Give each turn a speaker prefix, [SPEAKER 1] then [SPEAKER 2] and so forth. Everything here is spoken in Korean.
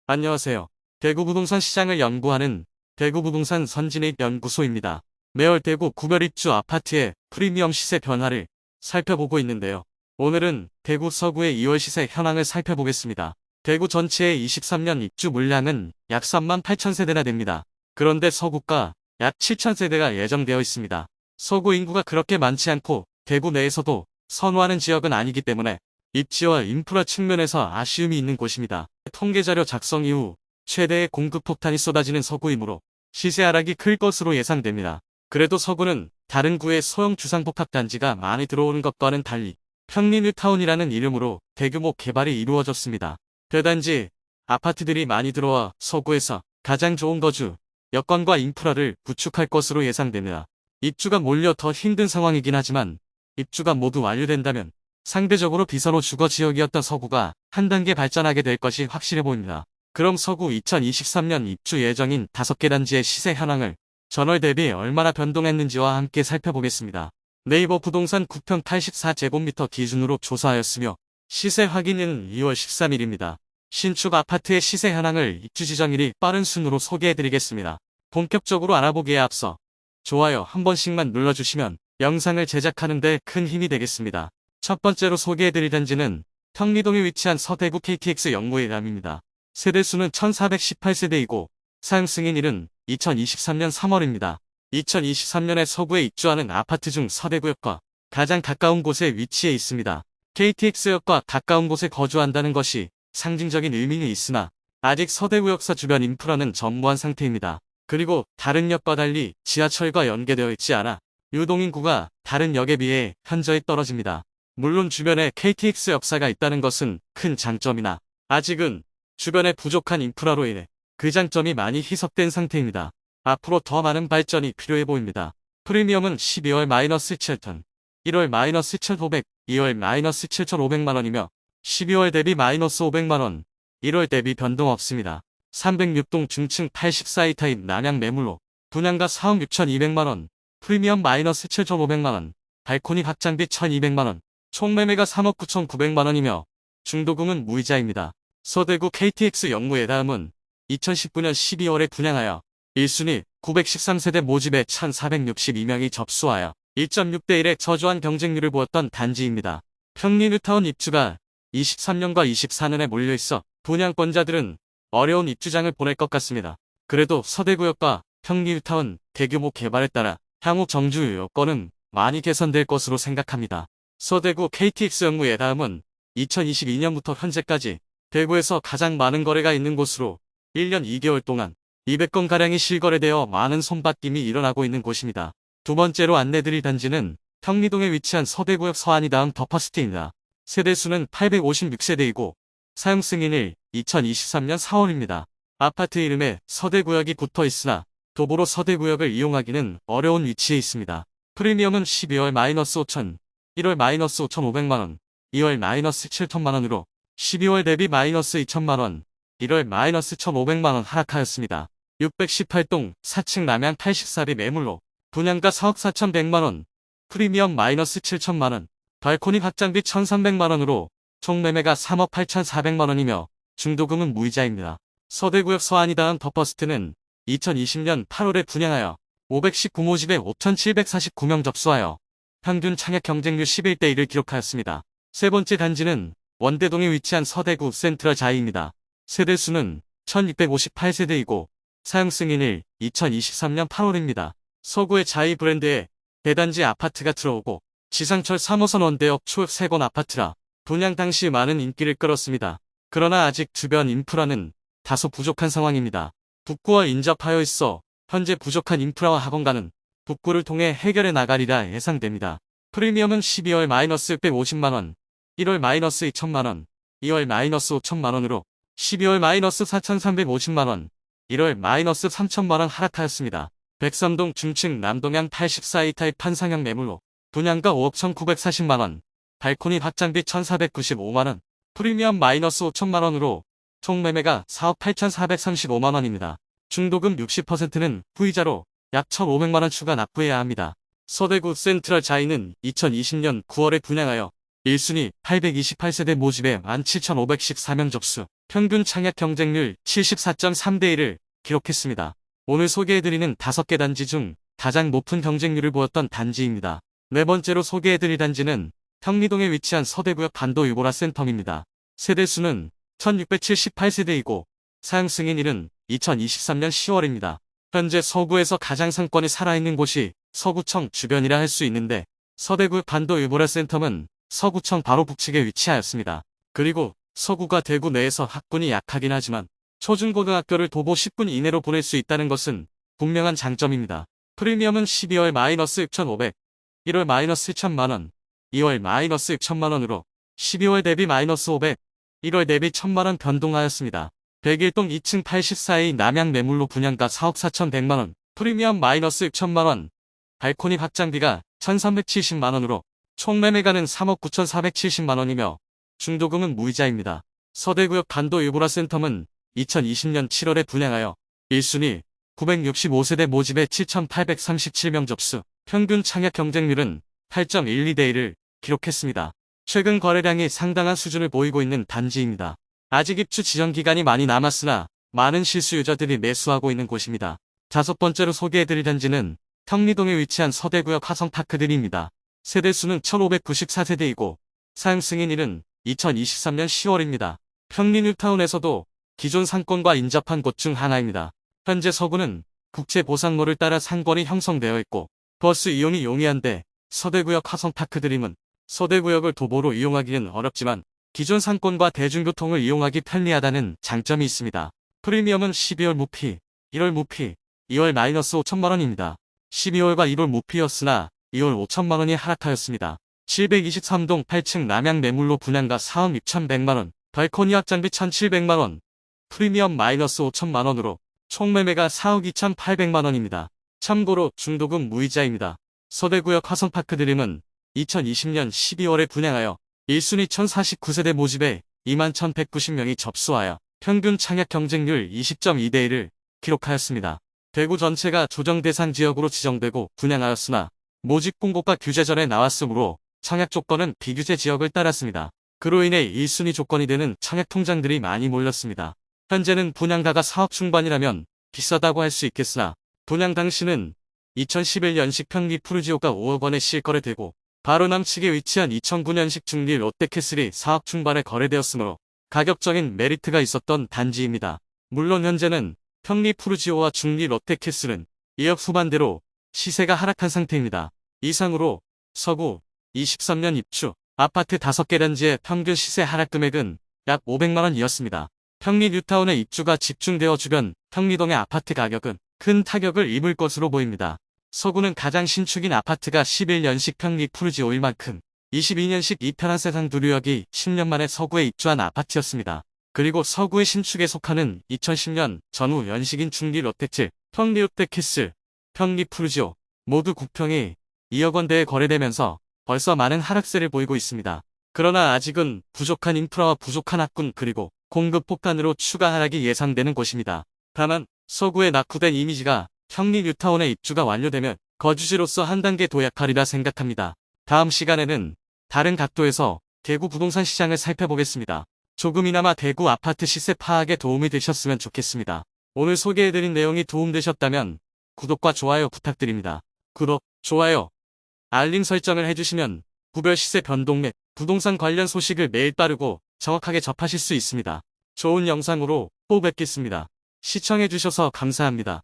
[SPEAKER 1] 안녕하세요. 대구 부동산 시장을 연구하는 대구 부동산 선진입 연구소입니다. 매월 대구 구별 입주 아파트의 프리미엄 시세 변화를 살펴보고 있는데요. 오늘은 대구 서구의 2월 시세 현황을 살펴보겠습니다. 대구 전체의 23년 입주 물량은 약 3만 8천 세대나 됩니다. 그런데 서구가 약 7천 세대가 예정되어 있습니다. 서구 인구가 그렇게 많지 않고 대구 내에서도 선호하는 지역은 아니기 때문에 입지와 인프라 측면에서 아쉬움이 있는 곳입니다. 통계자료 작성 이후 최대의 공급 폭탄이 쏟아지는 서구이므로 시세 하락이 클 것으로 예상됩니다. 그래도 서구는 다른 구의 소형 주상복합단지가 많이 들어오는 것과는 달리 평리뉴타운이라는 이름으로 대규모 개발이 이루어졌습니다. 대단지 아파트들이 많이 들어와 서구에서 가장 좋은 거주, 여건과 인프라를 구축할 것으로 예상됩니다. 입주가 몰려 더 힘든 상황이긴 하지만 입주가 모두 완료된다면 상대적으로 비선호 주거 지역이었던 서구가 한 단계 발전하게 될 것이 확실해 보입니다. 그럼 서구 2023년 입주 예정인 5개 단지의 시세 현황을 전월 대비 얼마나 변동했는지와 함께 살펴보겠습니다. 네이버 부동산 9평 84제곱미터 기준으로 조사하였으며 시세 확인은 2월 13일입니다. 신축 아파트의 시세 현황을 입주 지정일이 빠른 순으로 소개해드리겠습니다. 본격적으로 알아보기에 앞서 좋아요 한 번씩만 눌러주시면 영상을 제작하는 데 큰 힘이 되겠습니다. 첫 번째로 소개해드릴 단지는 평리동에 위치한 서대구 KTX 영무회담입니다. 세대수는 1418세대이고 사용 승인일은 2023년 3월입니다. 2023년에 서구에 입주하는 아파트 중 서대구역과 가장 가까운 곳에 위치해 있습니다. KTX역과 가까운 곳에 거주한다는 것이 상징적인 의미는 있으나 아직 서대구역사 주변 인프라는 전무한 상태입니다. 그리고 다른 역과 달리 지하철과 연계되어 있지 않아 유동인구가 다른 역에 비해 현저히 떨어집니다. 물론 주변에 KTX 역사가 있다는 것은 큰 장점이나 아직은 주변에 부족한 인프라로 인해 그 장점이 많이 희석된 상태입니다. 앞으로 더 많은 발전이 필요해 보입니다. 프리미엄은 12월 -7천, 1월 -7,500, 2월 -7,500만원이며 12월 대비 -500만원, 1월 대비 변동 없습니다. 306동 중층 84이 타입 남양 매물로 분양가 4억 6,200만원, 프리미엄 -7,500만원, 발코니 확장비 1,200만원, 총 매매가 3억 9,900만원이며 중도금은 무이자입니다. 서대구 KTX 영무의 다음은 2019년 12월에 분양하여 1순위 913세대 모집에 1,462명이 접수하여 1.6대 1의 저조한 경쟁률을 보였던 단지입니다. 평리뉴타운 입주가 23년과 24년에 몰려있어 분양권자들은 어려운 입주장을 보낼 것 같습니다. 그래도 서대구역과 평리뉴타운 대규모 개발에 따라 향후 정주 여건은 많이 개선될 것으로 생각합니다. 서대구 KTX 영무의 다음은 2022년부터 현재까지 대구에서 가장 많은 거래가 있는 곳으로 1년 2개월 동안 200건가량이 실거래되어 많은 손바뀜이 일어나고 있는 곳입니다. 두 번째로 안내드릴 단지는 평리동에 위치한 서대구역 서안이 다음 더퍼시티입니다. 세대수는 856세대이고 사용 승인일 2023년 4월입니다. 아파트 이름에 서대구역이 붙어 있으나 도보로 서대구역을 이용하기는 어려운 위치에 있습니다. 프리미엄은 12월 -5천, 1월 -5,500만원, 2월 -7천만원으로 12월 대비 -2천만원, 1월 -1,500만원 하락하였습니다. 618동 4층 남양 84비 매물로 분양가 4억 4,100만원, 프리미엄 -7천만원, 발코니 확장비 1,300만원으로 총 매매가 3억 8,400만원이며 중도금은 무이자입니다. 서대구역 서안이 닿은 더퍼스트는 2020년 8월에 분양하여 519모집에 5,749명 접수하여 평균 창약 경쟁률 11대 1을 기록하였습니다. 세 번째 단지는 원대동에 위치한 서대구 센트럴 자이입니다. 세대수는 1,658세대이고 사용 승인일 2023년 8월입니다. 서구의 자이 브랜드에 대단지 아파트가 들어오고 지상철 3호선 원대역 초역 3건 아파트라 분양 당시 많은 인기를 끌었습니다. 그러나 아직 주변 인프라는 다소 부족한 상황입니다. 북구와 인접하여 있어 현재 부족한 인프라와 학원가는 북구를 통해 해결해 나가리라 예상됩니다. 프리미엄은 12월 -650만원, 1월 -2천만원, 2월 -5천만원으로 12월 -4,350만원, 1월 -3천만원 하락하였습니다. 백삼동 중층 남동양 84이 타입 판상형 매물로 분양가 5억 1,940만원, 발코니 확장비 1,495만원, 프리미엄 -5천만원으로 총 매매가 4억 8,435만원입니다. 중도금 60%는 후이자로 약 1,500만원 추가 납부해야 합니다. 서대구 센트럴 자이는 2020년 9월에 분양하여 1순위 828세대 모집에 17,514명 접수, 평균 청약 경쟁률 74.3대 1을 기록했습니다. 오늘 소개해드리는 5개 단지 중 가장 높은 경쟁률을 보였던 단지입니다. 네 번째로 소개해드릴 단지는 평리동에 위치한 서대구역 반도 유보라 센텀입니다. 세대수는 1678세대이고 사용 승인일은 2023년 10월입니다. 현재 서구에서 가장 상권이 살아있는 곳이 서구청 주변이라 할 수 있는데 서대구 반도 유보라 센텀은 서구청 바로 북측에 위치하였습니다. 그리고 서구가 대구 내에서 학군이 약하긴 하지만 초중고등학교를 도보 10분 이내로 보낼 수 있다는 것은 분명한 장점입니다. 프리미엄은 12월 -6,500, 1월 -1,000만원, 2월 -6,000만원으로 12월 대비 -500, 1월 대비 1,000만원 변동하였습니다. 101동 2층 84A 남양 매물로 분양가 4억 4,100만원, 프리미엄 -6,000만원, 발코니 확장비가 1,370만원으로 총 매매가는 3억 9,470만원이며 중도금은 무이자입니다. 서대구역 반도 유보라 센텀은 2020년 7월에 분양하여 1순위 965세대 모집에 7,837명 접수, 평균 청약 경쟁률은 8.12대 1을 기록했습니다. 최근 거래량이 상당한 수준을 보이고 있는 단지입니다. 아직 입주 지정 기간이 많이 남았으나 많은 실수 유저들이 매수하고 있는 곳입니다. 5번째로 소개해드릴 단지는 평리동에 위치한 서대구역 화성파크들입니다. 세대수는 1594세대이고 사용 승인일은 2023년 10월입니다. 평리 뉴타운에서도 기존 상권과 인접한 곳 중 하나입니다. 현재 서구는 국제보상로를 따라 상권이 형성되어 있고 버스 이용이 용이한데 서대구역 화성파크드림은 서대구역을 도보로 이용하기는 어렵지만 기존 상권과 대중교통을 이용하기 편리하다는 장점이 있습니다. 프리미엄은 12월 무피, 1월 무피, 2월 -5천만원입니다. 12월과 1월 무피였으나 2월 5천만원이 하락하였습니다. 723동 8층 남양 매물로 분양가 4억 6,100만원, 발코니 확장비 1,700만원, 프리미엄 -5천만원으로 총 매매가 4억 2,800만원입니다. 참고로 중도금 무이자입니다. 서대구역 화성파크드림은 2020년 12월에 분양하여 1순위 1,049세대 모집에 21,190명이 접수하여 평균 청약 경쟁률 20.2대 1을 기록하였습니다. 대구 전체가 조정 대상 지역으로 지정되고 분양하였으나 모집 공고가 규제 전에 나왔으므로 청약 조건은 비규제 지역을 따랐습니다. 그로 인해 1순위 조건이 되는 청약 통장들이 많이 몰렸습니다. 현재는 분양가가 4억 중반이라면 비싸다고 할 수 있겠으나 분양 당시는 2011년식 평리 푸르지오가 5억 원에 실거래되고 바로 남측에 위치한 2009년식 중리 롯데캐슬이 4억 중반에 거래되었으므로 가격적인 메리트가 있었던 단지입니다. 물론 현재는 평리 푸르지오와 중리 롯데캐슬은 2억 후반대로 시세가 하락한 상태입니다. 이상으로 서구 23년 입주 아파트 5개 단지의 평균 시세 하락 금액은 약 500만원이었습니다. 평리 뉴타운에 입주가 집중되어 주변 평리동의 아파트 가격은 큰 타격을 입을 것으로 보입니다. 서구는 가장 신축인 아파트가 11년식 평리 푸르지오일 만큼 22년식 이편한 세상 두류역이 10년 만에 서구에 입주한 아파트였습니다. 그리고 서구의 신축에 속하는 2010년 전후 연식인 중리 롯데칠, 평리 롯데캐슬, 평리 푸르지오 모두 국평이 2억 원대에 거래되면서 벌써 많은 하락세를 보이고 있습니다. 그러나 아직은 부족한 인프라와 부족한 학군 그리고 공급 폭탄으로 추가 하락이 예상되는 곳입니다. 다만 서구의 낙후된 이미지가 평리 뉴타운에 입주가 완료되면 거주지로서 한 단계 도약하리라 생각합니다. 다음 시간에는 다른 각도에서 대구 부동산 시장을 살펴보겠습니다. 조금이나마 대구 아파트 시세 파악에 도움이 되셨으면 좋겠습니다. 오늘 소개해드린 내용이 도움되셨다면 구독과 좋아요 부탁드립니다. 구독, 좋아요, 알림 설정을 해주시면 구별 시세 변동 및 부동산 관련 소식을 매일 빠르고 정확하게 접하실 수 있습니다. 좋은 영상으로 또 뵙겠습니다. 시청해주셔서 감사합니다.